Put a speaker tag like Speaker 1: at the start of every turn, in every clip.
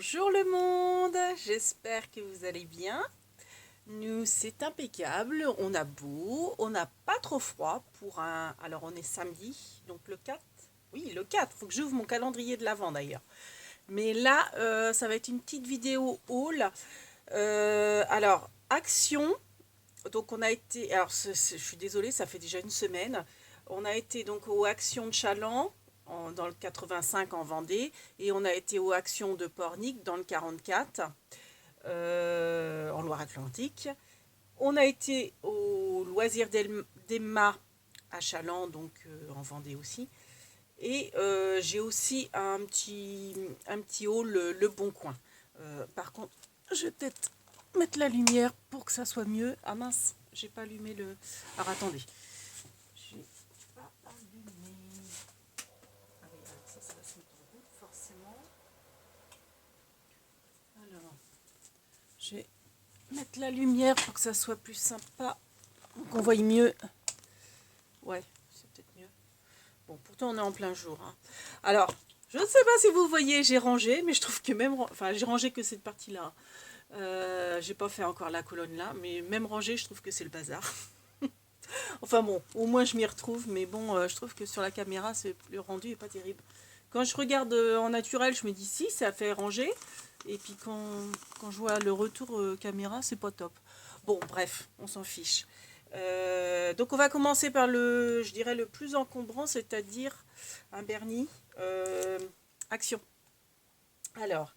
Speaker 1: Bonjour le monde, j'espère que vous allez bien. Nous, c'est impeccable, on a beau, on n'a pas trop froid pour un... Alors on est samedi, donc le 4. Oui, le 4, faut que j'ouvre mon calendrier de l'Avent d'ailleurs. Mais là, ça va être une petite vidéo haul. Action. Donc on a été... Alors je suis désolée, ça fait déjà une semaine. On a été donc aux Actions de Chaland dans le 85 en Vendée, et on a été aux Actions de Pornic dans le 44 en Loire-Atlantique. On a été au loisir d'Emma à Chaland, donc en Vendée aussi. Et j'ai aussi un petit haul Le Bon Coin. Par contre, je vais peut-être mettre la lumière pour que ça soit mieux. Ah mince, j'ai pas allumé le... Alors attendez. J'ai pas allumé. Ah oui, ça va se mettre en route forcément. Alors, je vais mettre la lumière pour que ça soit plus sympa, qu'on voie mieux. Ouais, c'est peut-être mieux. Bon, pourtant on est en plein jour, hein. Alors, je ne sais pas si vous voyez, j'ai rangé, mais je trouve que même... Enfin, j'ai rangé que cette partie-là. J'ai pas fait encore la colonne là, mais même rangé, je trouve que c'est le bazar. Enfin bon, au moins je m'y retrouve, mais bon, je trouve que sur la caméra, le rendu est pas terrible. Quand je regarde en naturel, je me dis si, ça fait ranger. Et puis quand je vois le retour caméra, c'est pas top. Bon, bref, on s'en fiche. Donc on va commencer par je dirais le plus encombrant, c'est-à-dire un Bernie. Action. Alors,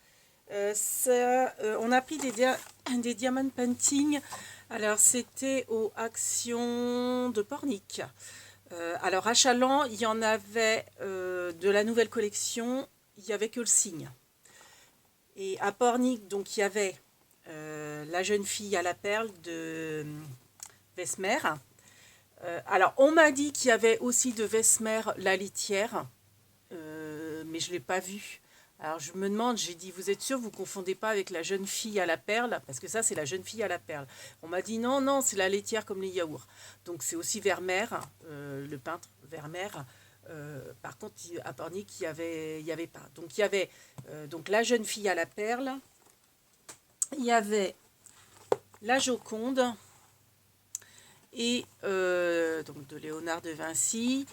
Speaker 1: on a pris des diamond painting. Alors, c'était aux Actions de Pornic. Alors, à Chaland, il y en avait de la nouvelle collection, il n'y avait que le signe. Et à Pornic, donc, il y avait la jeune fille à la perle de Vesmer. Alors, on m'a dit qu'il y avait aussi de Vesmer la litière, mais je ne l'ai pas vue. Alors je me demande, j'ai dit, vous êtes sûr, vous ne confondez pas avec la jeune fille à la perle? Parce que ça, c'est la jeune fille à la perle. On m'a dit, non, non, c'est la laitière comme les yaourts. Donc c'est aussi Vermeer, le peintre Vermeer. Par contre, à Pornic, il y avait pas. Donc il y avait donc la jeune fille à la perle, il y avait la Joconde, et donc de Léonard de Vinci.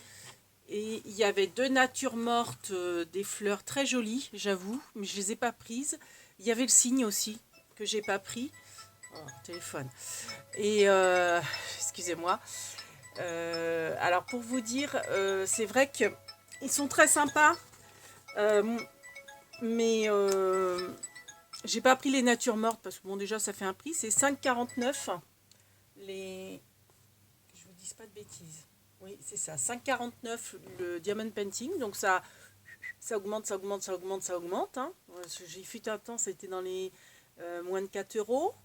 Speaker 1: Et il y avait deux natures mortes, des fleurs très jolies, j'avoue, mais je ne les ai pas prises. Il y avait le cygne aussi, que j'ai pas pris. Oh, téléphone. Et excusez-moi. Alors pour vous dire, c'est vrai qu'ils sont très sympas, mais j'ai pas pris les natures mortes parce que bon déjà ça fait un prix, c'est 5,49 les... Je vous dis pas de bêtises. Oui, c'est ça, 5,49 le diamond painting, donc ça augmente, ça augmente, ça augmente, ça augmente, hein. J'ai fut un temps, c'était dans les moins de 4 euros.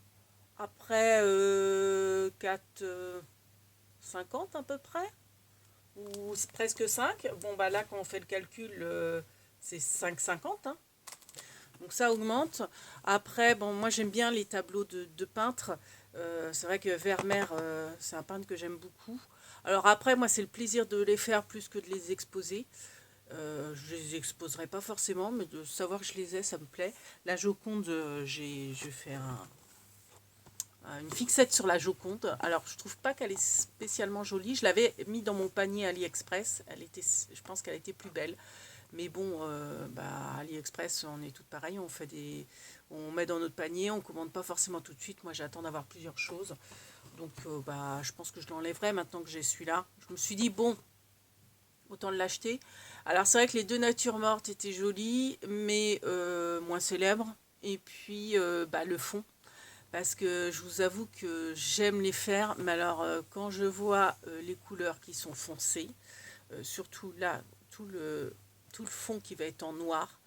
Speaker 1: Après 4,50 à peu près, ou presque 5. Bon, bah là, quand on fait le calcul, c'est 5,50, hein. Donc ça augmente. Après, bon, moi j'aime bien les tableaux de peintres. C'est vrai que Vermeer, c'est un peintre que j'aime beaucoup. Alors après, moi c'est le plaisir de les faire plus que de les exposer. Je les exposerai pas forcément, mais de savoir que je les ai, ça me plaît. La Joconde, j'ai fait une fixette sur la Joconde. Alors je trouve pas qu'elle est spécialement jolie. Je l'avais mis dans mon panier AliExpress. Je pense qu'elle était plus belle. Mais bon, AliExpress, on est toutes pareilles. On met dans notre panier, on commande pas forcément tout de suite. Moi, j'attends d'avoir plusieurs choses. Donc, je pense que je l'enlèverai maintenant que j'ai celui-là. Je me suis dit, bon, autant l'acheter. Alors, c'est vrai que les deux natures mortes étaient jolies, mais moins célèbres. Et puis, le fond. Parce que je vous avoue que j'aime les faire. Mais alors, quand je vois les couleurs qui sont foncées, surtout là, tout le fond qui va être en noir,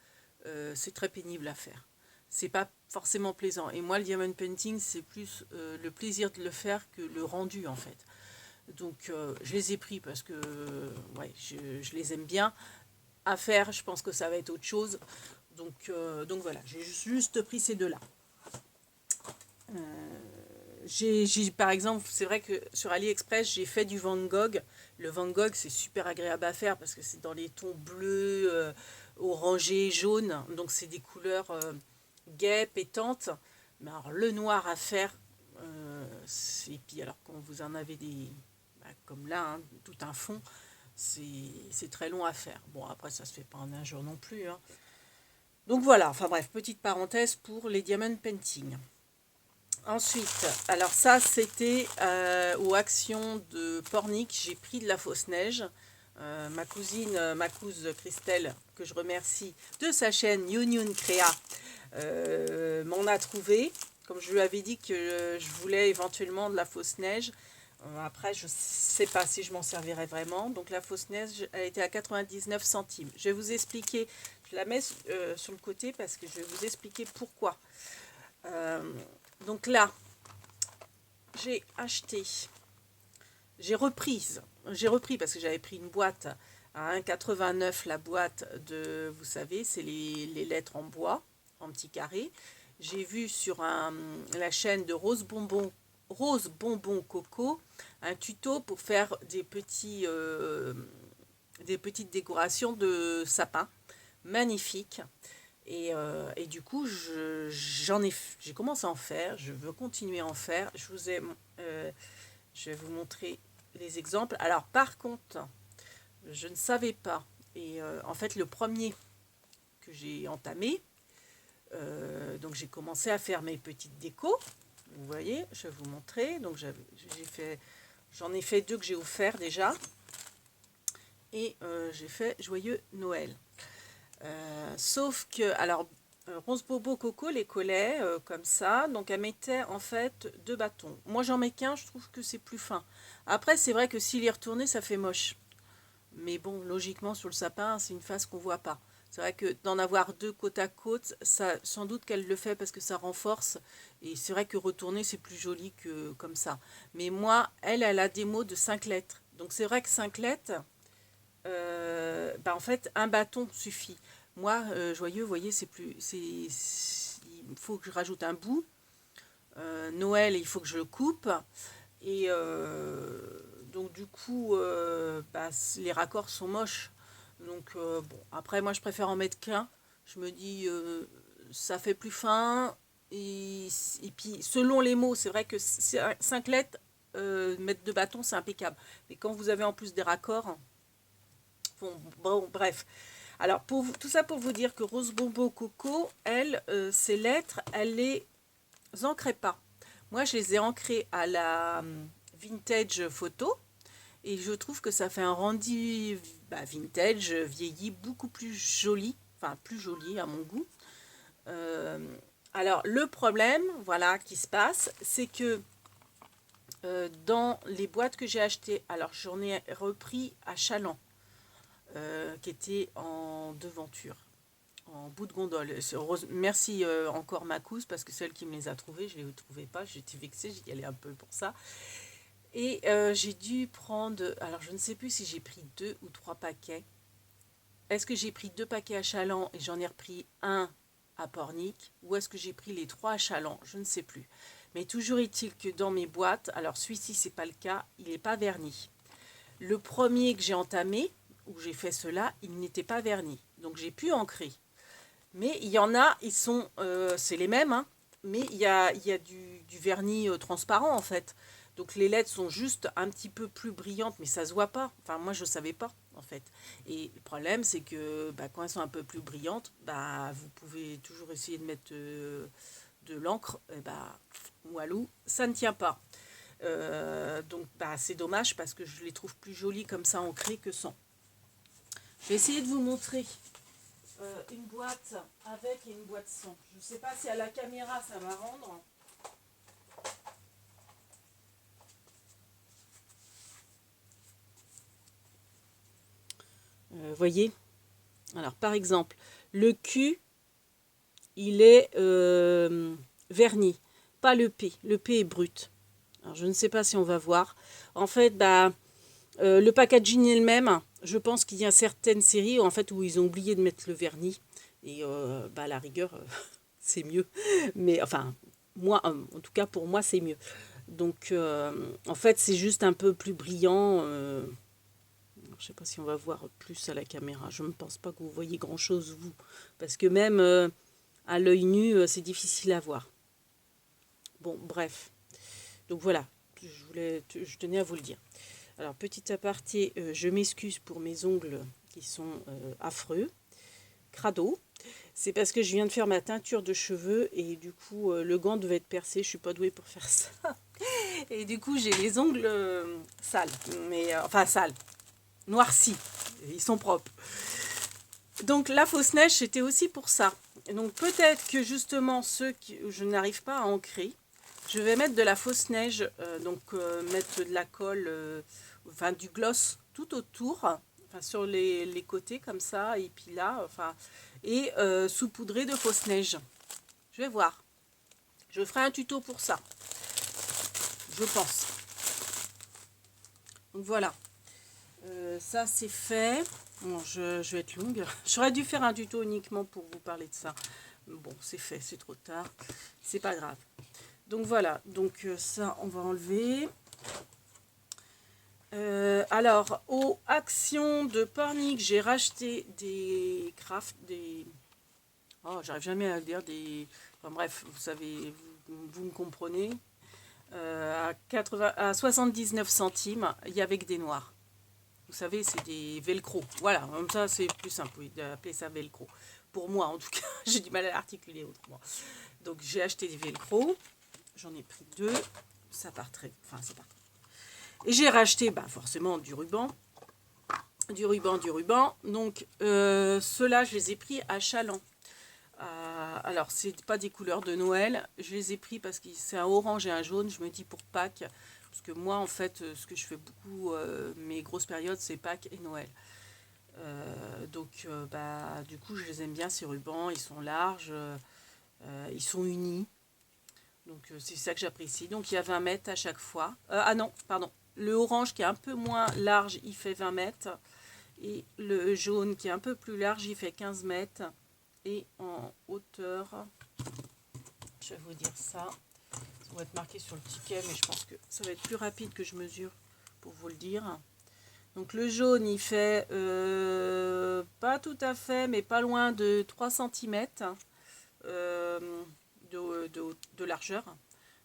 Speaker 1: c'est très pénible à faire. C'est pas forcément plaisant. Et moi, le diamond painting, c'est plus le plaisir de le faire que le rendu, en fait. Donc, je les ai pris parce que je les aime bien. À faire, je pense que ça va être autre chose. Donc voilà, j'ai juste pris ces deux-là. Par exemple, c'est vrai que sur AliExpress, j'ai fait du Van Gogh. Le Van Gogh, c'est super agréable à faire parce que c'est dans les tons bleus, orangés, jaunes. Donc, c'est des couleurs gaie, pétante. Mais alors, le noir à faire, et puis alors quand vous en avez des, comme là, hein, tout un fond, c'est très long à faire. Bon, après, ça se fait pas en un jour non plus, hein. Donc voilà, enfin bref, petite parenthèse pour les diamond painting. Ensuite, alors ça, c'était aux actions de Pornic. J'ai pris de la fausse neige. Ma cousine, ma cousine Christelle, que je remercie de sa chaîne Yun Créa, m'en a trouvé. Comme je lui avais dit que je voulais éventuellement de la fausse neige. Après, je ne sais pas si je m'en servirai vraiment. Donc la fausse neige, elle était à 99 centimes. Je vais vous expliquer, je la mets sur le côté parce que je vais vous expliquer pourquoi. Donc là, j'ai acheté, j'ai repris parce que j'avais pris une boîte à 1,89 la boîte de, vous savez, c'est les lettres en bois, en petits carrés. J'ai vu sur la chaîne de Rose Bonbon Coco un tuto pour faire des petites décorations de sapin magnifiques. Et du coup, j'ai commencé à en faire, je veux continuer à en faire. Je vais vous montrer les exemples. Alors, par contre, je ne savais pas. Et en fait, le premier que j'ai entamé, donc j'ai commencé à faire mes petites décos. Vous voyez, je vais vous montrer. Donc, j'en ai fait 2 que j'ai offert déjà. Et j'ai fait Joyeux Noël. Sauf que, alors, Rose Bobo Coco les collait comme ça, donc elle mettait en fait 2 bâtons. Moi j'en mets qu'un, je trouve que c'est plus fin. Après c'est vrai que s'il est retourné ça fait moche. Mais bon, logiquement sur le sapin c'est une face qu'on voit pas. C'est vrai que d'en avoir 2 côte à côte, ça, sans doute qu'elle le fait parce que ça renforce. Et c'est vrai que retourner c'est plus joli que comme ça. Mais moi, elle a des mots de 5 lettres. Donc c'est vrai que 5 lettres, en fait, un bâton suffit. Moi, joyeux, vous voyez, il faut que je rajoute un bout. Noël, il faut que je le coupe. Et donc, du coup, les raccords sont moches. Donc, bon, après, moi, je préfère en mettre qu'un. Je me dis, ça fait plus fin. Et puis, selon les mots, c'est vrai que 5 lettres, mettre 2 bâtons, c'est impeccable. Mais quand vous avez en plus des raccords, bon, bref. Alors, tout ça pour vous dire que Rose Bonbon Coco, elle, ses lettres, elle les ancrait pas. Moi, je les ai ancrées à la vintage photo et je trouve que ça fait un rendu vintage, vieilli, beaucoup plus joli, enfin plus joli à mon goût. Euh, alors, le problème, voilà, qui se passe, c'est que dans les boîtes que j'ai achetées, alors j'en ai repris à Chaland. Qui était en devanture, en bout de gondole. Merci encore Macous, parce que celle qui me les a trouvées, je ne les trouvais pas, j'étais vexée, j'y allais un peu pour ça. Et j'ai dû prendre, alors je ne sais plus si j'ai pris 2 ou 3 paquets. Est-ce que j'ai pris 2 paquets à Chaland et j'en ai repris un à Pornic, ou est-ce que j'ai pris les 3 à Chaland? Je ne sais plus. Mais toujours est-il que dans mes boîtes, alors celui-ci c'est pas le cas, il n'est pas verni. Le premier que j'ai entamé, où j'ai fait cela, il n'était pas verni. Donc j'ai pu ancrer. Mais il y en a, c'est les mêmes, hein, mais il y a du vernis transparent en fait. Donc les lettres sont juste un petit peu plus brillantes, mais ça se voit pas. Enfin moi je ne savais pas en fait. Et le problème c'est que quand elles sont un peu plus brillantes, vous pouvez toujours essayer de mettre de l'encre. Et walou, ça ne tient pas. Donc c'est dommage parce que je les trouve plus jolies comme ça ancrées que sans. Je vais essayer de vous montrer une boîte avec et une boîte sans. Je ne sais pas si à la caméra ça va rendre. Voyez. Alors par exemple, le Q, il est verni, pas le P. Le P est brut. Alors je ne sais pas si on va voir. En fait, le packaging est le même. Je pense qu'il y a certaines séries en fait où ils ont oublié de mettre le vernis. Et à la rigueur, c'est mieux. Mais enfin, moi, en tout cas pour moi, c'est mieux. Donc en fait, c'est juste un peu plus brillant. Je ne sais pas si on va voir plus à la caméra. Je ne pense pas que vous voyez grand-chose, vous. Parce que même à l'œil nu, c'est difficile à voir. Bon, bref. Donc voilà, je tenais à vous le dire. Alors, petit aparté, je m'excuse pour mes ongles qui sont affreux, crado. C'est parce que je viens de faire ma teinture de cheveux et du coup, le gant devait être percé. Je suis pas douée pour faire ça. Et du coup, j'ai les ongles sales, mais enfin sales, noircis. Ils sont propres. Donc la fausse neige, c'était aussi pour ça. Et donc peut-être que justement ceux que je n'arrive pas à ancrer, je vais mettre de la fausse neige, mettre de la colle, enfin du gloss tout autour, enfin sur les côtés comme ça, et puis là, enfin, et saupoudrer de fausse neige. Je vais voir. Je ferai un tuto pour ça, je pense. Donc voilà. Ça c'est fait. Bon, je vais être longue. J'aurais dû faire un tuto uniquement pour vous parler de ça. Bon, c'est fait, c'est trop tard. C'est pas grave. Donc voilà, donc ça on va enlever. Alors, aux actions de Pornic, j'ai racheté des crafts, des... Oh, j'arrive jamais à le dire, des... Enfin bref, vous savez, vous me comprenez. À 79 centimes, il y avait que des noirs. Vous savez, c'est des velcro. Voilà, comme ça, c'est plus simple d'appeler ça velcro. Pour moi, en tout cas, j'ai du mal à l'articuler autrement. Donc, j'ai acheté des velcro. J'en ai pris 2. Ça part très... Enfin, ça part très... Et j'ai racheté, bah, forcément, du ruban. Du ruban. Donc, ceux-là, je les ai pris à Chaland. Alors, c'est pas des couleurs de Noël. Je les ai pris parce que c'est un orange et un jaune. Je me dis pour Pâques... Parce que moi, en fait, ce que je fais beaucoup, mes grosses périodes, c'est Pâques et Noël. Du coup, je les aime bien, ces rubans. Ils sont larges, ils sont unis. Donc, c'est ça que j'apprécie. Donc, il y a 20 mètres à chaque fois. Ah non, pardon. Le orange qui est un peu moins large, il fait 20 mètres. Et le jaune qui est un peu plus large, il fait 15 mètres. Et en hauteur, je vais vous dire ça. Ça va être marqué sur le ticket, mais je pense que ça va être plus rapide que je mesure pour vous le dire. Donc le jaune, il fait pas tout à fait, mais pas loin de 3 cm de largeur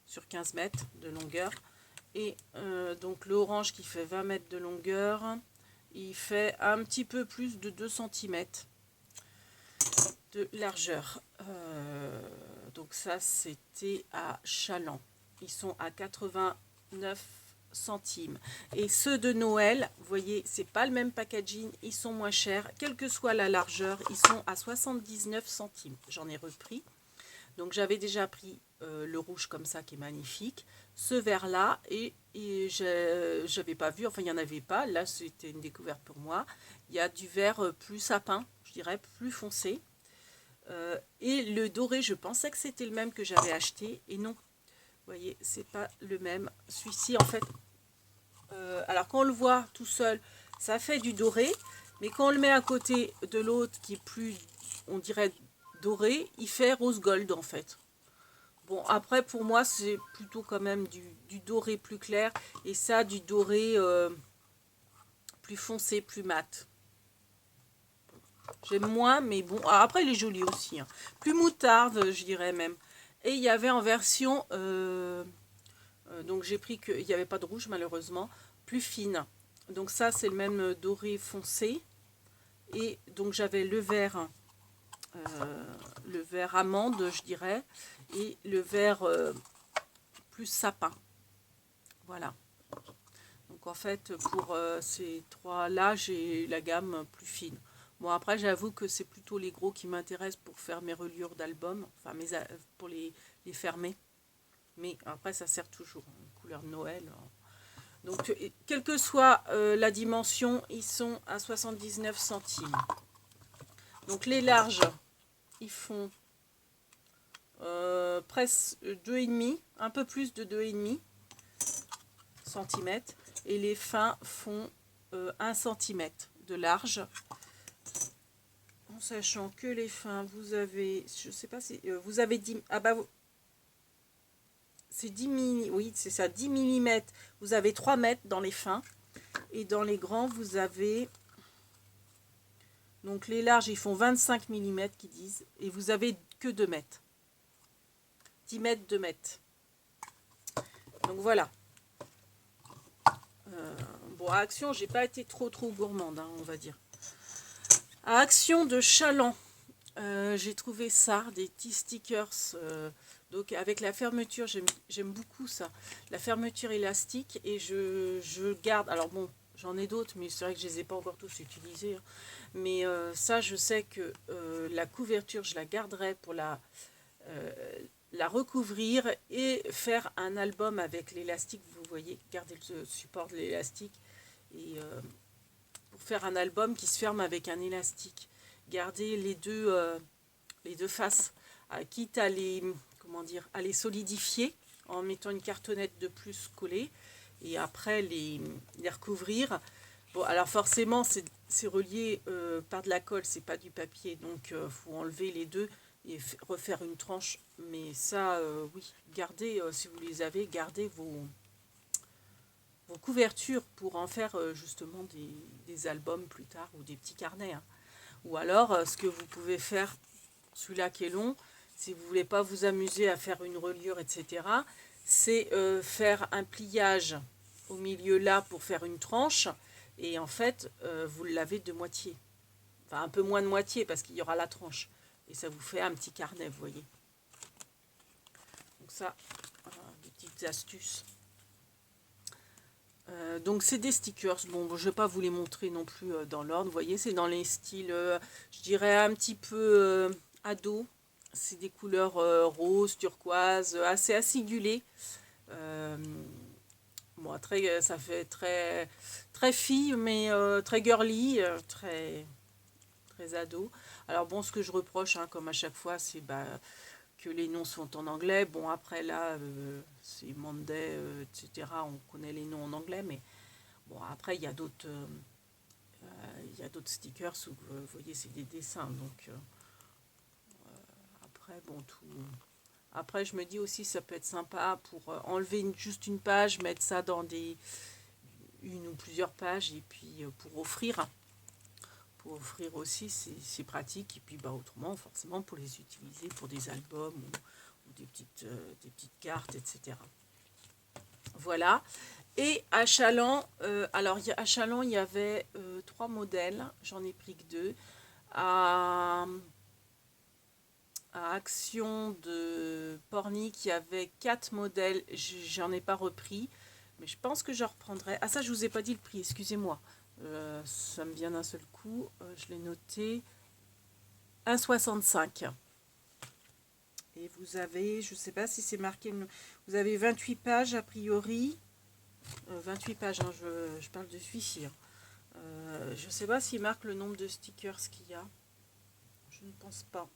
Speaker 1: sur 15 mètres de longueur. Et donc l'orange qui fait 20 mètres de longueur, il fait un petit peu plus de 2 cm de largeur. Donc ça, c'était à Chaland. Ils sont à 89 centimes. Et ceux de Noël, vous voyez, c'est pas le même packaging, ils sont moins chers. Quelle que soit la largeur, ils sont à 79 centimes. J'en ai repris. Donc j'avais déjà pris le rouge comme ça qui est magnifique. Ce vert là, et j'avais pas vu, enfin il n'y en avait pas. Là, c'était une découverte pour moi. Il y a du vert plus sapin, je dirais, plus foncé. Et le doré, je pensais que c'était le même que j'avais acheté, et non, vous voyez, c'est pas le même. Celui-ci, en fait, alors quand on le voit tout seul, ça fait du doré, mais quand on le met à côté de l'autre qui est plus, on dirait doré, il fait rose gold en fait. Bon, après pour moi c'est plutôt quand même du doré plus clair, et ça du doré plus foncé, plus mat. J'aime moins, mais bon. Après, il est joli aussi. Hein. Plus moutarde, je dirais même. Et il y avait en version... donc, j'ai pris qu'il n'y avait pas de rouge, malheureusement. Plus fine. Donc, ça, c'est le même doré foncé. Et donc, j'avais le vert amande, je dirais. Et le vert plus sapin. Voilà. Donc, en fait, pour ces trois-là, j'ai la gamme plus fine. Bon, après, j'avoue que c'est plutôt les gros qui m'intéressent pour faire mes reliures d'albums, enfin, pour les fermer. Mais après, ça sert toujours, couleur de Noël. Donc, quelle que soit la dimension, ils sont à 79 centimes. Donc, les larges, ils font presque 2,5, un peu plus de 2,5 cm. Et les fins font 1 cm de large. Sachant que les fins, vous avez, je sais pas si vous avez 10, c'est 10 mm, oui, c'est ça, 10 mm, vous avez 3 mètres dans les fins, et dans les grands, vous avez, donc les larges, ils font 25 mm, qui disent, et vous avez que 2 mètres. 10 mètres, 2 mètres. Donc voilà. Bon, à Action, j'ai pas été trop gourmande, hein, on va dire. À Action de Chaland, j'ai trouvé ça, des petits stickers. Donc avec la fermeture, j'aime beaucoup ça. La fermeture élastique, et je garde. Alors bon, j'en ai d'autres, mais c'est vrai que je les ai pas encore tous utilisés, hein. Mais ça, je sais que la couverture, je la garderai pour la recouvrir et faire un album avec l'élastique. Vous voyez, garder le support de l'élastique, et pour faire un album qui se ferme avec un élastique. Garder les deux faces, quitte à les, comment dire, à les solidifier en mettant une cartonnette de plus collée, et après les recouvrir. Bon, alors forcément, c'est relié par de la colle, c'est pas du papier, donc faut enlever les deux et refaire une tranche. Mais ça, oui, gardez, si vous les avez, gardez vos couvertures pour en faire justement des albums plus tard, ou des petits carnets, hein. Ou alors, ce que vous pouvez faire, celui-là qui est long, si vous voulez pas vous amuser à faire une reliure, etc., c'est faire un pliage au milieu là pour faire une tranche, et en fait, vous le lavez de moitié. Enfin, un peu moins de moitié, parce qu'il y aura la tranche. Et ça vous fait un petit carnet, vous voyez. Donc ça, des petites astuces. Donc c'est des stickers. Bon, je ne vais pas vous les montrer non plus dans l'ordre. Vous voyez, c'est dans les styles, je dirais un petit peu ado. C'est des couleurs roses, turquoise, assez acidulées. Bon, ça fait très fille, mais très girly, très ado. Alors bon, ce que je reproche, hein, comme à chaque fois, c'est que les noms sont en anglais. Bon, après là, c'est Monday, etc. On connaît les noms en anglais, mais bon, après il y a d'autres stickers où vous voyez, c'est des dessins. Donc après, bon, tout. Après, je me dis aussi, ça peut être sympa pour enlever juste une page, mettre ça dans une ou plusieurs pages, et puis pour offrir. Pour offrir aussi, c'est pratique. Et puis autrement, forcément, pour les utiliser pour des albums, ou des petites cartes, etc. Voilà. Et à Chaland, à Chaland, il y avait 3 modèles. J'en ai pris que 2. À Action de Pornic, il y avait 4 modèles. J'en ai pas repris, mais je pense que je reprendrai. Ah, ça, je vous ai pas dit le prix, excusez-moi. Ça me vient d'un seul coup. Je l'ai noté. 1,65. Et vous avez, je sais pas si c'est marqué, vous avez 28 pages a priori. 28 pages, hein, je parle de celui-ci, hein. Je sais pas s'il marque le nombre de stickers qu'il y a. Je ne pense pas.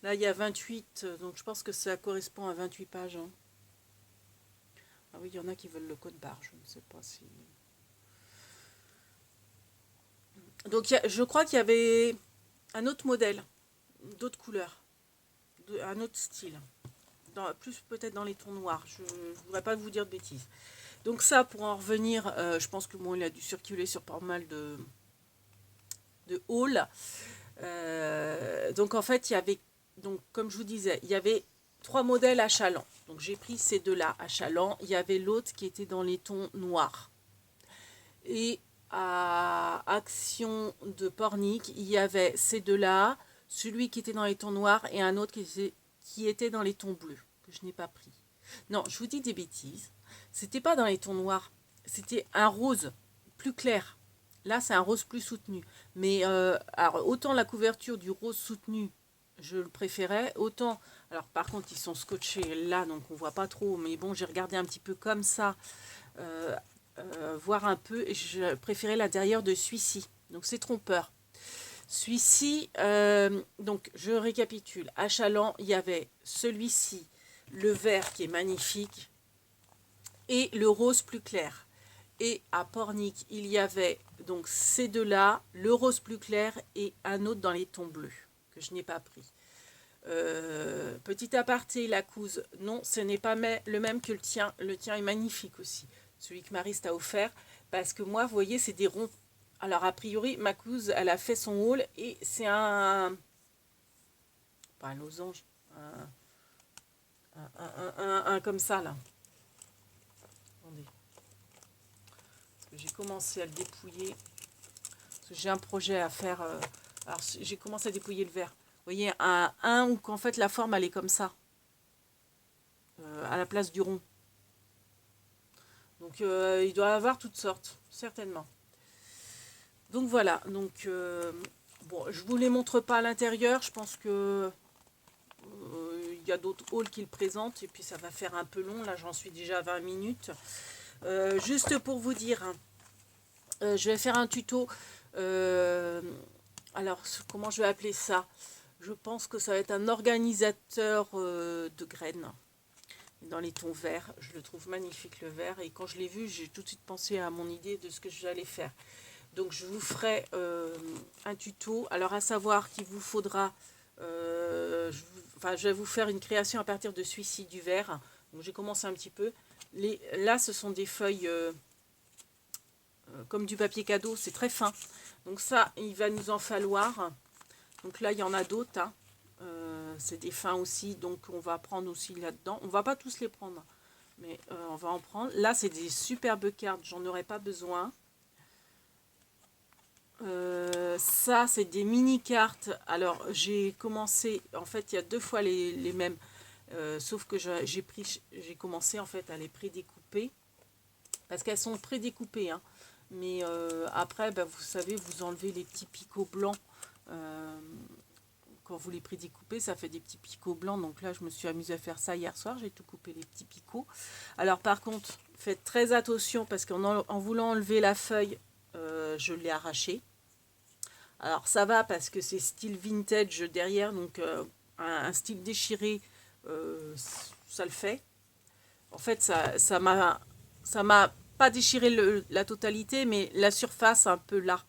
Speaker 1: Là, il y a 28, donc je pense que ça correspond à 28 pages, hein. Ah oui, il y en a qui veulent le code barre, je ne sais pas si... Donc, je crois qu'il y avait un autre modèle, d'autres couleurs, un autre style. Plus peut-être dans les tons noirs, je ne voudrais pas vous dire de bêtises. Donc ça, pour en revenir, je pense que bon, il a dû circuler sur pas mal de halls. Donc en fait, il y avait, donc comme je vous disais, il y avait 3 modèles à Chaland. Donc j'ai pris ces 2-là à Chaland. Il y avait l'autre qui était dans les tons noirs. Et à Action de Pornic, il y avait ces 2-là, celui qui était dans les tons noirs et un autre qui était dans les tons bleus, que je n'ai pas pris. Non, je vous dis des bêtises. C'était pas dans les tons noirs, c'était un rose plus clair. Là, c'est un rose plus soutenu. Mais alors, autant la couverture du rose soutenu, je le préférais, autant... Alors, par contre, ils sont scotchés là, donc on voit pas trop. Mais bon, j'ai regardé un petit peu comme ça, voir un peu, et je préférais l'intérieur de celui-ci. Donc, c'est trompeur. Celui-ci, donc, je récapitule. À Chaland, il y avait celui-ci, le vert qui est magnifique, et le rose plus clair. Et à Pornic, il y avait donc ces 2-là, le rose plus clair et un autre dans les tons bleus, que je n'ai pas pris. Petit aparté, la couse, non, ce n'est pas le même que le tien. Le tien est magnifique aussi, celui que Maryse t'a offert, parce que moi, vous voyez, c'est des ronds. Alors, a priori, ma couse, elle a fait son haul, et c'est un pas un losange, un comme ça là. Attendez. Parce que j'ai commencé à le dépouiller. Parce que j'ai un projet à faire. Alors j'ai commencé à dépouiller le verre. Vous voyez, un où qu'en fait la forme elle est comme ça. À la place du rond. Donc il doit y avoir toutes sortes, certainement. Donc voilà, donc bon, je vous les montre pas à l'intérieur, je pense que il y a d'autres hauls qui le présentent et puis ça va faire un peu long, là j'en suis déjà à 20 minutes. Juste pour vous dire, hein, je vais faire un tuto, alors comment je vais appeler ça? Je pense que ça va être un organisateur de graines. Dans les tons verts, je le trouve magnifique le vert et quand je l'ai vu j'ai tout de suite pensé à mon idée de ce que j'allais faire. Donc je vous ferai un tuto, alors à savoir qu'il vous faudra, je vais vous faire une création à partir de celui-ci du vert. Donc j'ai commencé un petit peu, là ce sont des feuilles comme du papier cadeau, c'est très fin, donc ça il va nous en falloir, donc là il y en a d'autres, hein. C'est des fins aussi, donc on va prendre aussi là-dedans. On va pas tous les prendre, mais on va en prendre. Là, c'est des superbes cartes, j'en aurais pas besoin. Ça, c'est des mini-cartes. Alors, j'ai commencé, en fait, il y a 2 fois les mêmes. Sauf que j'ai commencé, en fait, à les prédécouper. Parce qu'elles sont prédécoupées, hein. Mais après, bah, vous savez, vous enlevez les petits picots blancs. Quand vous les prédécoupez, ça fait des petits picots blancs. Donc là, je me suis amusée à faire ça hier soir. J'ai tout coupé les petits picots. Alors par contre, faites très attention parce qu'en voulant enlever la feuille, je l'ai arrachée. Alors ça va parce que c'est style vintage derrière. Donc un style déchiré, ça le fait. En fait, ça m'a pas déchiré la totalité, mais la surface un peu là.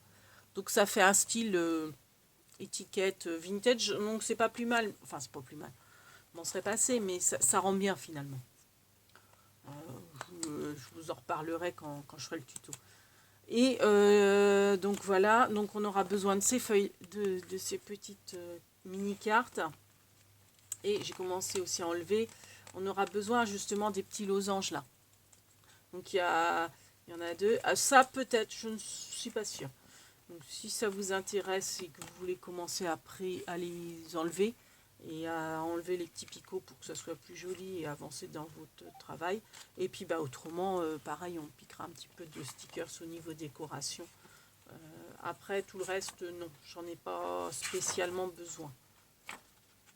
Speaker 1: Donc ça fait un style... étiquette vintage, donc c'est pas plus mal, enfin c'est pas plus mal, m'en serait passé, mais ça rend bien finalement. Je vous en reparlerai quand je ferai le tuto. Et donc voilà, donc on aura besoin de ces feuilles, de ces petites mini cartes, et j'ai commencé aussi à enlever. On aura besoin justement des petits losanges là. Donc il y en a 2. Ah, ça peut-être, je ne suis pas sûre. Donc si ça vous intéresse et que vous voulez commencer après à les enlever et à enlever les petits picots pour que ça soit plus joli et avancer dans votre travail. Et puis bah autrement, pareil, on piquera un petit peu de stickers au niveau décoration. Après tout le reste, non, j'en ai pas spécialement besoin.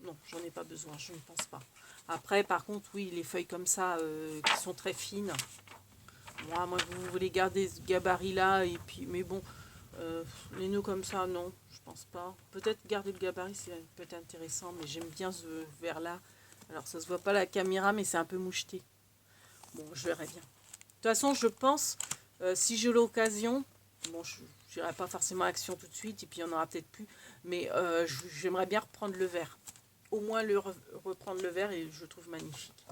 Speaker 1: Non, j'en ai pas besoin, je ne pense pas. Après par contre, oui, les feuilles comme ça qui sont très fines. Moi, vous voulez garder ce gabarit là et puis, mais bon. Les nœuds comme ça, non, je pense pas. Peut-être garder le gabarit, c'est peut-être intéressant, mais j'aime bien ce verre-là. Alors, ça se voit pas à la caméra, mais c'est un peu moucheté. Bon, je verrai bien. De toute façon, je pense, si j'ai l'occasion, bon, je n'irai pas forcément à Action tout de suite, et puis il y en aura peut-être plus, mais j'aimerais bien reprendre le verre. Au moins reprendre le verre, et je le trouve magnifique.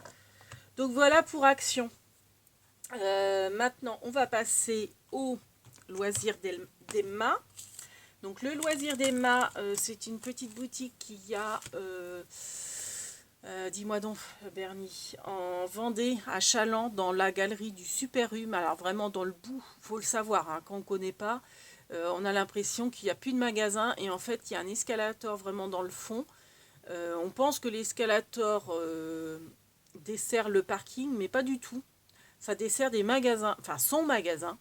Speaker 1: Donc voilà pour Action. Maintenant, on va passer au loisir d'Emma. Donc le loisir d'Emma, c'est une petite boutique qui a, dis-moi donc Bernie, en Vendée, à Chaland, dans la galerie du Super Hume. Alors vraiment dans le bout, faut le savoir, hein, quand on ne connaît pas, on a l'impression qu'il n'y a plus de magasin et en fait il y a un escalator vraiment dans le fond. On pense que l'escalator dessert le parking, mais pas du tout. Ça dessert des magasins, enfin son magasin,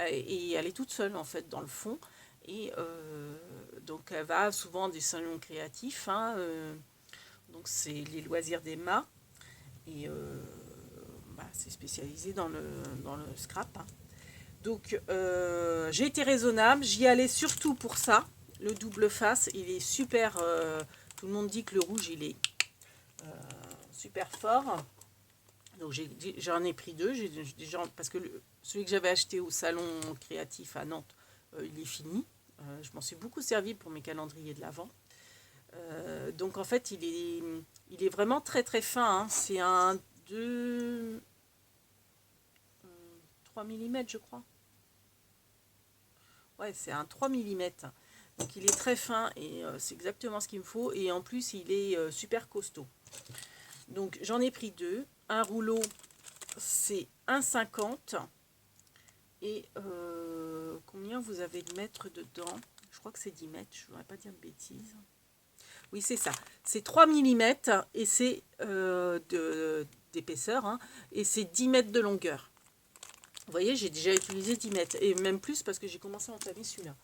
Speaker 1: et elle est toute seule en fait dans le fond. Et donc elle va souvent à des salons créatifs, hein, donc c'est les loisirs d'Emma. Et c'est spécialisé dans le scrap, hein. Donc j'ai été raisonnable, j'y allais surtout pour ça. Le double face, il est super, tout le monde dit que le rouge il est super fort. Donc j'en ai pris 2, parce que celui que j'avais acheté au salon créatif à Nantes, il est fini. Je m'en suis beaucoup servi pour mes calendriers de l'Avent. Donc en fait, il est vraiment très très fin, hein. C'est un 3 mm, je crois. Ouais, c'est un 3 mm. Donc il est très fin et c'est exactement ce qu'il me faut. Et en plus, il est super costaud. Donc j'en ai pris 2. Un rouleau, c'est 1,50. Et combien vous avez de mètres dedans? Je crois que c'est 10 mètres, je ne voudrais pas dire de bêtises. Oui, c'est ça. C'est 3 millimètres et c'est d'épaisseur. Hein, et c'est 10 mètres de longueur. Vous voyez, j'ai déjà utilisé 10 mètres. Et même plus parce que j'ai commencé à entamer celui-là.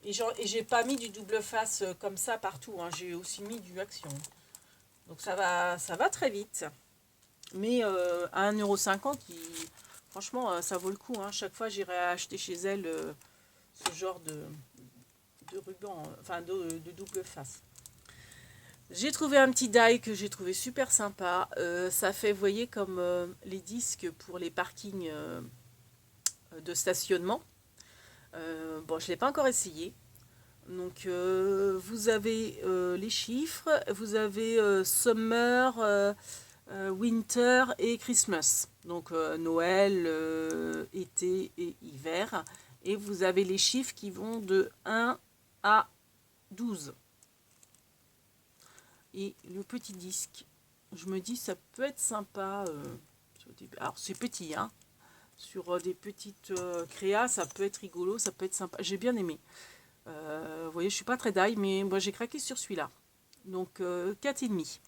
Speaker 1: Et j'ai pas mis du double face comme ça partout. Hein, j'ai aussi mis du action. Donc ça va très vite. Mais à 1,50 €, franchement, ça vaut le coup. Hein. Chaque fois, j'irai acheter chez elle ce genre de ruban, enfin de double face. J'ai trouvé un petit die que j'ai trouvé super sympa. Ça fait, vous voyez, comme les disques pour les parkings de stationnement. Bon, je ne l'ai pas encore essayé. Donc, vous avez les chiffres, vous avez Summer, Winter et Christmas. Donc, Noël, été et hiver. Et vous avez les chiffres qui vont de 1 à 12. Et le petit disque, je me dis, ça peut être sympa. Alors, c'est petit, hein. Sur des petites créas, ça peut être rigolo, ça peut être sympa. J'ai bien aimé. Vous voyez, je suis pas très die, mais moi j'ai craqué sur celui-là. Donc 4,5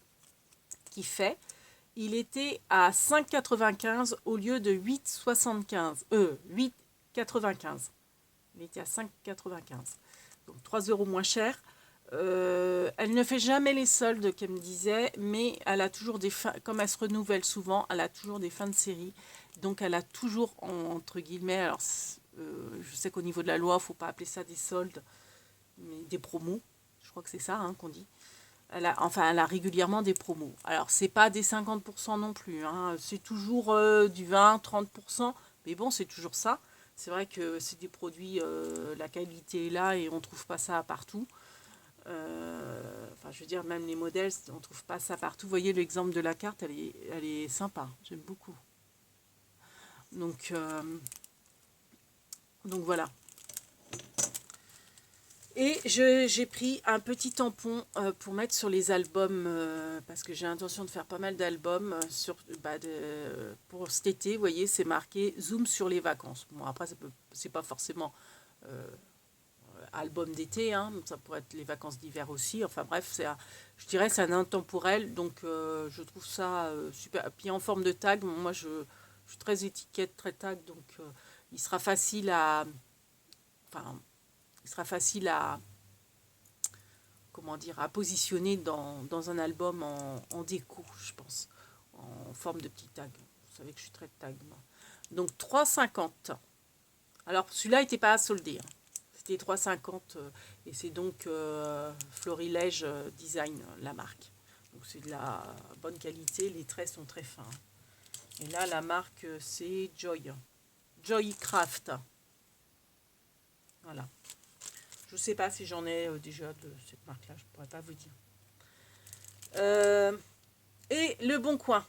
Speaker 1: qui fait, il était à 5,95 au lieu de 8,75. 8,95. Il était à 5,95. Donc 3 € moins cher. Elle ne fait jamais les soldes, qu'elle me disait, mais elle a toujours des fins, comme elle se renouvelle souvent, elle a toujours des fins de série. Donc elle a toujours, entre guillemets, alors je sais qu'au niveau de la loi, il ne faut pas appeler ça des soldes, mais des promos. Je crois que c'est ça hein, qu'on dit. Elle a régulièrement des promos. Alors, c'est pas des 50% non plus. Hein. C'est toujours du 20-30%. Mais bon, c'est toujours ça. C'est vrai que c'est des produits, la qualité est là et on ne trouve pas ça partout. Enfin, je veux dire, même les modèles, on ne trouve pas ça partout. Vous voyez, l'exemple de la carte, elle est sympa. J'aime beaucoup. Donc voilà. Et j'ai pris un petit tampon pour mettre sur les albums, parce que j'ai l'intention de faire pas mal d'albums pour cet été. Vous voyez, c'est marqué Zoom sur les vacances. Bon, après, c'est pas forcément album d'été, hein, ça pourrait être les vacances d'hiver aussi. Enfin bref, je dirais c'est un intemporel, donc je trouve ça super. Puis en forme de tag, moi je suis très étiquette, très tag, donc il sera facile à... Enfin, il sera facile à, comment dire, à positionner dans un album en déco, je pense, en forme de petit tag. Vous savez que je suis très tag, moi. Donc 3,50. Alors celui-là n'était pas à solder. Hein. C'était 3,50 et c'est donc Florilège Design, la marque. Donc c'est de la bonne qualité, les traits sont très fins. Et là, la marque, c'est Joycraft. Voilà. Je ne sais pas si j'en ai déjà de cette marque-là, je ne pourrais pas vous dire. Et le Bon Coin.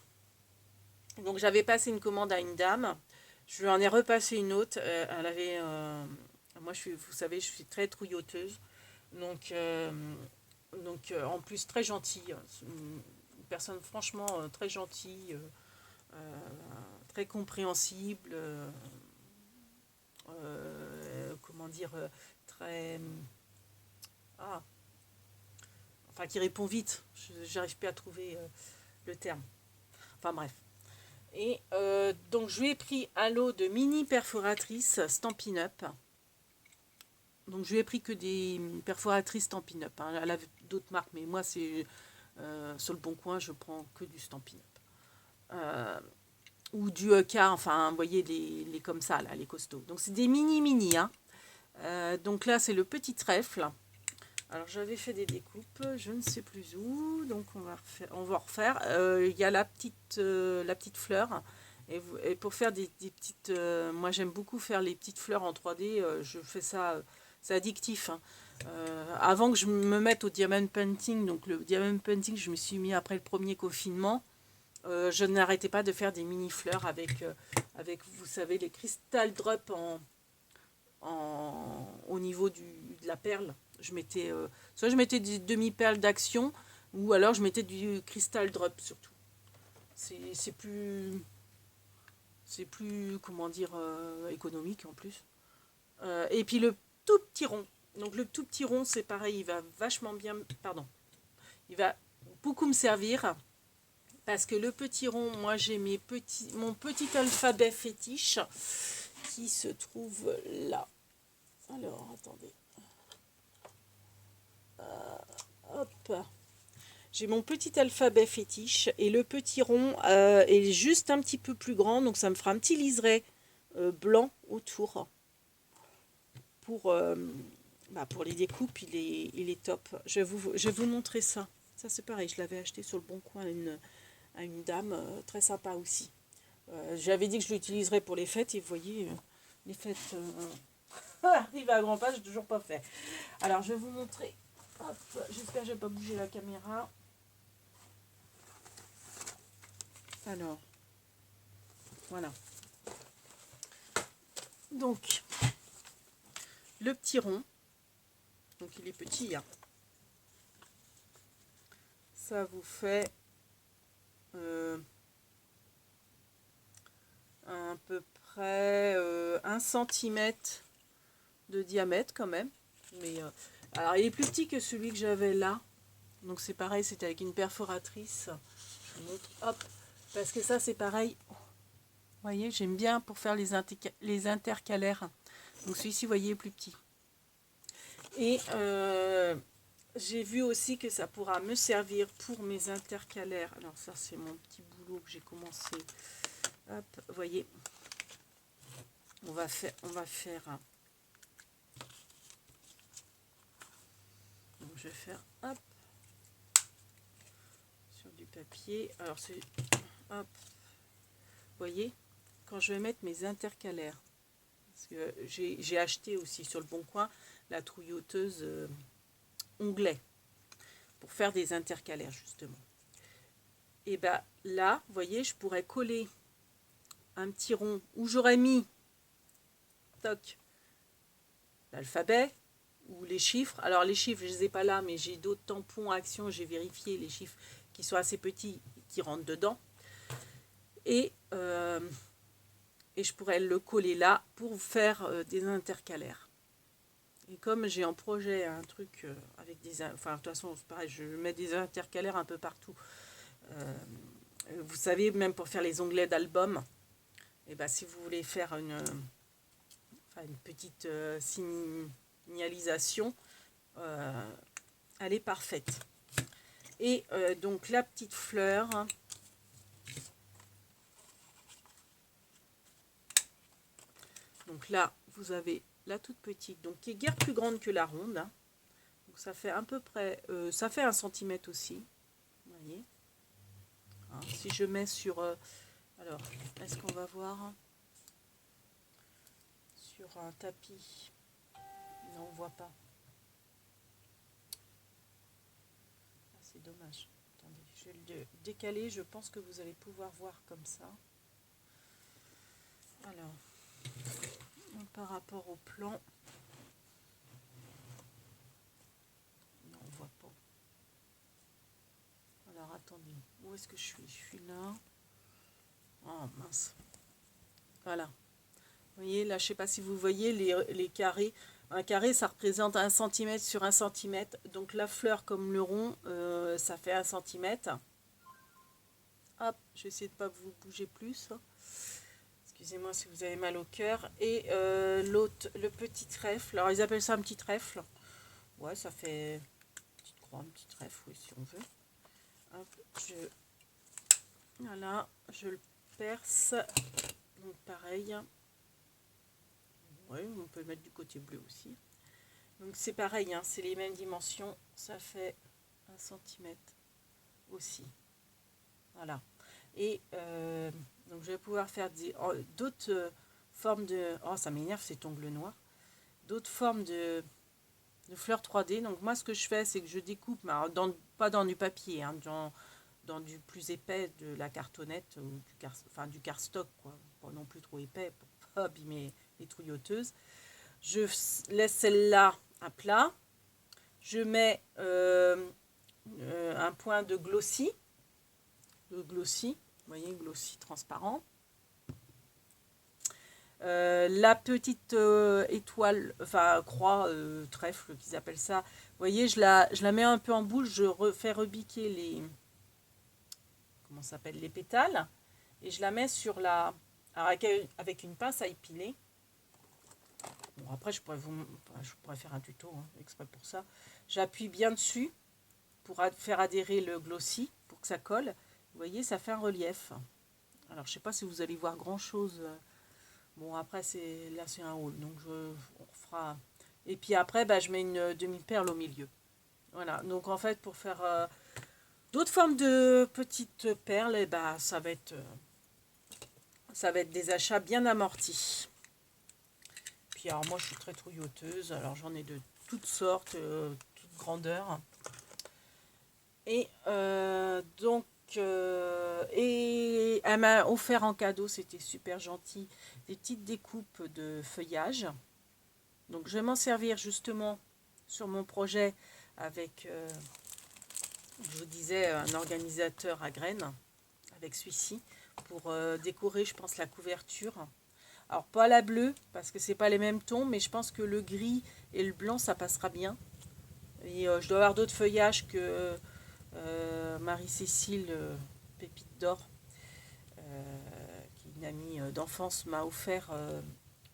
Speaker 1: Donc j'avais passé une commande à une dame. Je lui en ai repassé une autre. Elle avait... moi, vous savez, je suis très trouilloteuse. Donc en plus, très gentille. Une personne franchement très gentille, très compréhensible. Comment dire, très... enfin, qui répond vite. J'arrive plus à trouver le terme. Enfin, bref. Et donc, je lui ai pris un lot de mini perforatrices Stampin' Up. Donc, je lui ai pris que des perforatrices Stampin' Up. Hein. Elle a d'autres marques, mais moi, c'est sur le Bon Coin, je prends que du Stampin' Up. Ou du EK, enfin, vous voyez, les comme ça, là, les costauds. Donc, c'est des mini, hein. Donc là, c'est le petit trèfle. Alors, j'avais fait des découpes, je ne sais plus où, donc on va refaire. Il y a la petite fleur. Et pour faire des petites... moi, j'aime beaucoup faire les petites fleurs en 3D. Je fais ça, c'est addictif. Hein. Avant que je me mette au diamond painting, donc le diamond painting, je me suis mis après le premier confinement. Je n'arrêtais pas de faire des mini fleurs avec, vous savez, les crystal drops au niveau de la perle. Je mettais, soit je mettais des demi-perles d'action, ou alors je mettais du cristal drop surtout. C'est plus, comment dire, économique en plus. Et puis le tout petit rond. Donc le tout petit rond, c'est pareil, il va vachement bien, pardon, il va beaucoup me servir. Parce que le petit rond, moi j'ai mon petit alphabet fétiche qui se trouve là. Alors, attendez. Hop. J'ai mon petit alphabet fétiche et le petit rond est juste un petit peu plus grand. Donc ça me fera un petit liseré blanc autour. Pour les découpes, il est top. Je vais vous montrer ça. Ça c'est pareil, je l'avais acheté sur le Bon Coin à une dame, très sympa aussi. J'avais dit que je l'utiliserais pour les fêtes et vous voyez, les fêtes arrivent à grands pas, je n'ai toujours pas fait. Alors je vais vous montrer. Hop, j'espère que je n'ai pas bougé la caméra. Alors, voilà. Donc, le petit rond, donc il est petit, hein. Ça vous fait à peu près 1 cm de diamètre quand même. Mais alors il est plus petit que celui que j'avais là. Donc c'est pareil, c'était avec une perforatrice. Je vous montre, hop, parce que ça c'est pareil. Vous voyez, j'aime bien pour faire les intercalaires. Donc celui-ci, vous voyez, est plus petit. Et j'ai vu aussi que ça pourra me servir pour mes intercalaires. Alors ça, c'est mon petit boulot que j'ai commencé. Hop, vous voyez. On va faire donc je vais faire, hop, sur du papier. Alors c'est, hop, vous voyez, quand je vais mettre mes intercalaires, parce que j'ai acheté aussi sur le Bon Coin la trouilloteuse onglet pour faire des intercalaires justement. Et bien là, vous voyez, je pourrais coller un petit rond où j'aurais mis toc l'alphabet ou les chiffres. Alors les chiffres, je ne les ai pas là, mais j'ai d'autres tampons action, j'ai vérifié les chiffres qui sont assez petits qui rentrent dedans. Et je pourrais le coller là pour faire des intercalaires. Et comme j'ai en projet un truc avec des... Enfin, de toute façon, c'est pareil, je mets des intercalaires un peu partout. Vous savez, même pour faire les onglets d'album, et ben, si vous voulez faire une petite signalisation, elle est parfaite. Et donc, la petite fleur... Donc là, vous avez la toute petite, donc qui est guère plus grande que la ronde. Hein. Donc ça fait à peu près, ça fait 1 cm aussi. Vous voyez. Hein, si je mets sur, alors, est-ce qu'on va voir sur un tapis? Non, on voit pas. Ah, c'est dommage. Attendez, je vais le décaler. Je pense que vous allez pouvoir voir comme ça. Alors. Par rapport au plan, non, on voit pas. Alors attendez, où est-ce que je suis? Je suis là. Oh mince. Voilà. Vous voyez là, je sais pas si vous voyez les carrés. Un carré, ça représente 1 cm sur 1 cm. Donc la fleur comme le rond, ça fait 1 cm. Hop, je vais essayer de pas vous bouger plus. Excusez-moi si vous avez mal au cœur. Et l'autre, le petit trèfle. Alors, ils appellent ça un petit trèfle. Ouais, ça fait une petite croix, un petit trèfle, oui, si on veut. Hop, voilà, je le perce. Donc, pareil. Ouais, on peut le mettre du côté bleu aussi. Donc, c'est pareil, hein, c'est les mêmes dimensions. Ça fait 1 cm aussi. Voilà. Et... donc je vais pouvoir faire d'autres formes de... Oh, ça m'énerve cet ongle noir. D'autres formes de fleurs 3D. Donc moi, ce que je fais, c'est que je découpe, pas dans du papier, hein, dans du plus épais, de la cartonnette, ou du cardstock, quoi. Pas non plus trop épais pour pas abîmer les trouilloteuses. Je laisse celle-là à plat. Je mets un point de glossy. Vous voyez, glossy transparent. La petite étoile, enfin croix, trèfle qu'ils appellent ça. Vous voyez, je la mets un peu en boule, fais rebiquer les, comment ça s'appelle, les pétales, et je la mets sur la, alors avec une pince à épiler. Bon, après je pourrais faire un tuto exprès pour ça. J'appuie bien dessus pour faire adhérer le glossy pour que ça colle. Vous voyez, ça fait un relief. Alors je sais pas si vous allez voir grand chose. Bon, après, là, c'est un haul, donc on fera... Et puis après, je mets une demi-perle au milieu. Voilà, donc en fait, pour faire d'autres formes de petites perles, ça va être des achats bien amortis. Puis alors, moi, je suis très trouilloteuse, alors j'en ai de toutes sortes, toutes grandeurs. Et donc... et elle m'a offert en cadeau, c'était super gentil, des petites découpes de feuillage. Donc je vais m'en servir justement sur mon projet avec, je vous disais, un organisateur à graines, avec celui-ci, pour décorer, je pense, la couverture. Alors pas la bleue, parce que c'est pas les mêmes tons, mais je pense que le gris et le blanc, ça passera bien. Et je dois avoir d'autres feuillages que... Marie-Cécile Pépite d'Or, qui est une amie d'enfance, m'a offert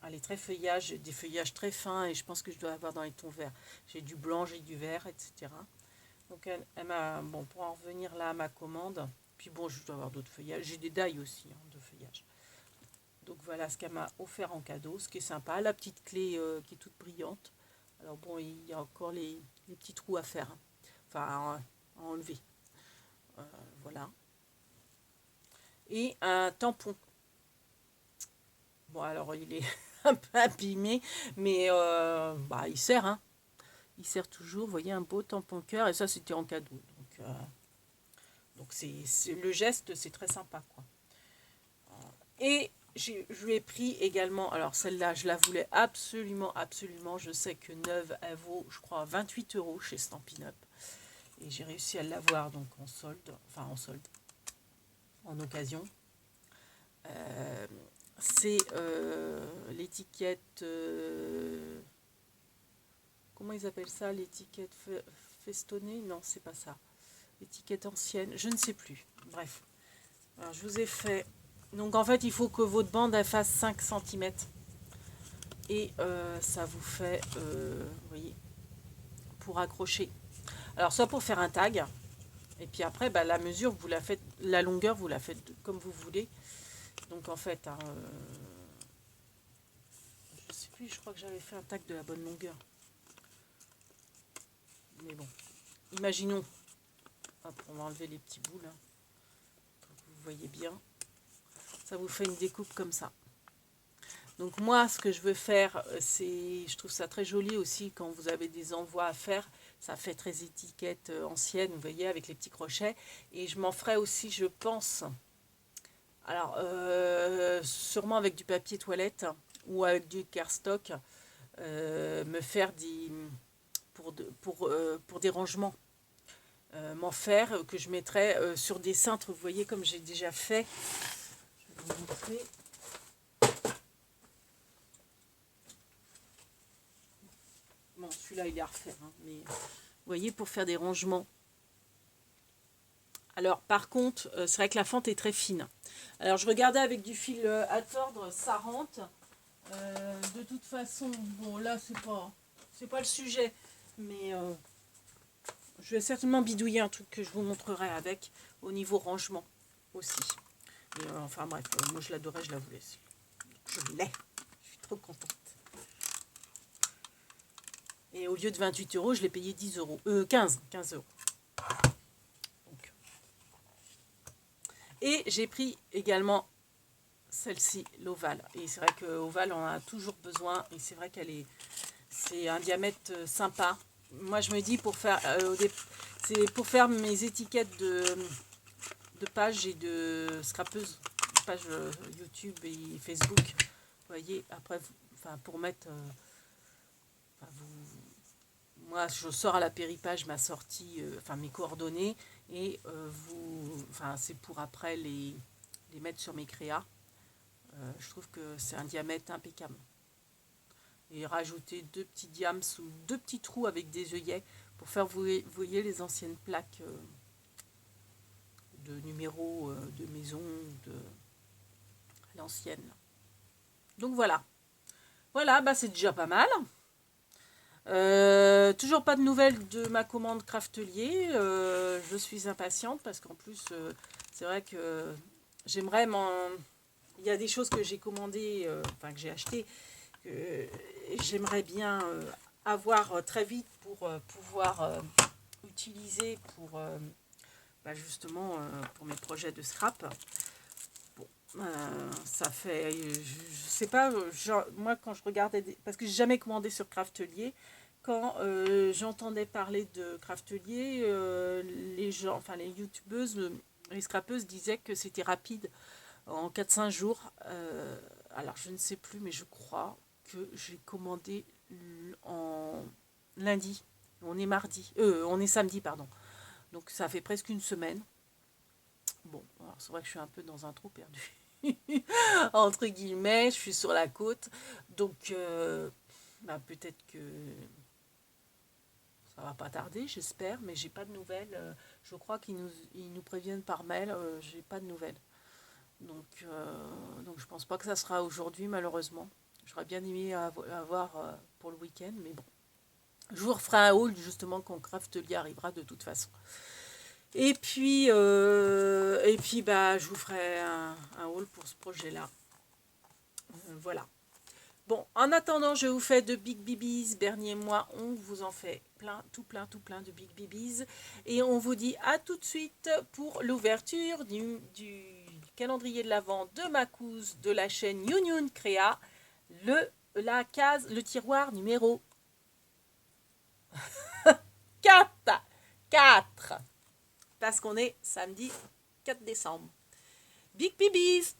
Speaker 1: des feuillages très fins, et je pense que je dois avoir dans les tons verts. J'ai du blanc, j'ai du vert, etc. Donc elle m'a, bon, pour en revenir là à ma commande, puis bon, je dois avoir d'autres feuillages, j'ai des dailles aussi de feuillage. Donc voilà ce qu'elle m'a offert en cadeau, ce qui est sympa, la petite clé qui est toute brillante. Alors bon, il y a encore les petits trous à faire, enfin à enlever. Voilà. Et un tampon. Bon, alors il est un peu abîmé, mais il sert, hein. Il sert toujours. Vous voyez, un beau tampon cœur, et ça, c'était en cadeau. Donc le geste, c'est très sympa, quoi. Et je lui ai pris également, alors celle-là, je la voulais absolument, absolument. Je sais que neuve, elle vaut, je crois, 28 € chez Stampin' Up. Et j'ai réussi à l'avoir donc en solde, en occasion. C'est l'étiquette, comment ils appellent ça, l'étiquette festonnée? Non, c'est pas ça. L'étiquette ancienne, je ne sais plus. Bref, alors je vous ai fait, donc en fait il faut que votre bande elle fasse 5 cm, et ça vous fait, vous voyez, pour accrocher. Alors soit pour faire un tag, et puis après la mesure vous la faites, la longueur vous la faites comme vous voulez. Donc en fait, je sais plus, je crois que j'avais fait un tag de la bonne longueur. Mais bon, imaginons, hop, on va enlever les petits bouts là, vous voyez bien, ça vous fait une découpe comme ça. Donc moi, ce que je veux faire, c'est, je trouve ça très joli aussi quand vous avez des envois à faire, ça fait très étiquette ancienne, vous voyez, avec les petits crochets, et je m'en ferai aussi, je pense, alors sûrement avec du papier toilette ou avec du cardstock, me faire pour des rangements, m'en faire, que je mettrai sur des cintres, vous voyez, comme j'ai déjà fait. Je vais vous montrer. Bon, celui-là, il est à refaire, hein, mais vous voyez, pour faire des rangements. Alors, par contre, c'est vrai que la fente est très fine. Alors, je regardais avec du fil à tordre, ça rentre. De toute façon, bon, là, c'est pas le sujet, mais je vais certainement bidouiller un truc que je vous montrerai avec, au niveau rangement aussi. Et, enfin bref, moi je l'adorais, je la voulais. Je l'ai, je suis trop contente. Et au lieu de 28 €, je l'ai payé 10 €. 15 €. Donc. Et j'ai pris également celle-ci, l'ovale. Et c'est vrai que l'ovale, on en a toujours besoin. Et c'est vrai c'est un diamètre sympa. Moi, je me dis, c'est pour faire mes étiquettes de pages et de scrappeuses, pages YouTube et Facebook. Vous voyez, après, pour mettre... moi, je sors à la péripage ma sortie, enfin mes coordonnées, et enfin c'est pour après les mettre sur mes créas. Je trouve que c'est un diamètre impeccable. Et rajouter deux petits diams ou deux petits trous avec des œillets pour faire, vous voyez les anciennes plaques de numéros de maison, de l'ancienne. Donc voilà. Voilà, bah c'est déjà pas mal. Toujours pas de nouvelles de ma commande Craftelier. Je suis impatiente parce qu'en plus, c'est vrai que j'aimerais m'en... Il y a des choses que j'ai commandées, enfin que j'ai achetées, que j'aimerais bien avoir très vite pour pouvoir utiliser pour bah, justement pour mes projets de scrap. Bon, ça fait, je sais pas, moi quand je regardais, parce que j'ai jamais commandé sur Craftelier, quand j'entendais parler de Craftelier, les gens, enfin les youtubeuses, les scrapeuses disaient que c'était rapide en 4-5 jours. Alors je ne sais plus, mais je crois que j'ai commandé en lundi. On est mardi, on est samedi, pardon. Donc ça fait presque une semaine. Bon, c'est vrai que je suis un peu dans un trou perdu. Entre guillemets, je suis sur la côte. Donc bah, peut-être que ça va pas tarder, j'espère, mais j'ai pas de nouvelles. Je crois ils nous préviennent par mail, j'ai pas de nouvelles. Donc je pense pas que ça sera aujourd'hui, malheureusement. J'aurais bien aimé avoir pour le week-end, mais bon. Je vous referai un haul justement quand Craftelier arrivera de toute façon. Et puis bah, je vous ferai un haul pour ce projet-là. Voilà. Bon, en attendant, je vous fais de Big Bibis. Bernier et moi, on vous en fait plein, tout plein de Big Bibis. Et on vous dit à tout de suite pour l'ouverture du calendrier de l'Avent de Macouse de la chaîne Youn Créa. Le tiroir numéro 4. 4. Parce qu'on est samedi 4 décembre. Big Bibis!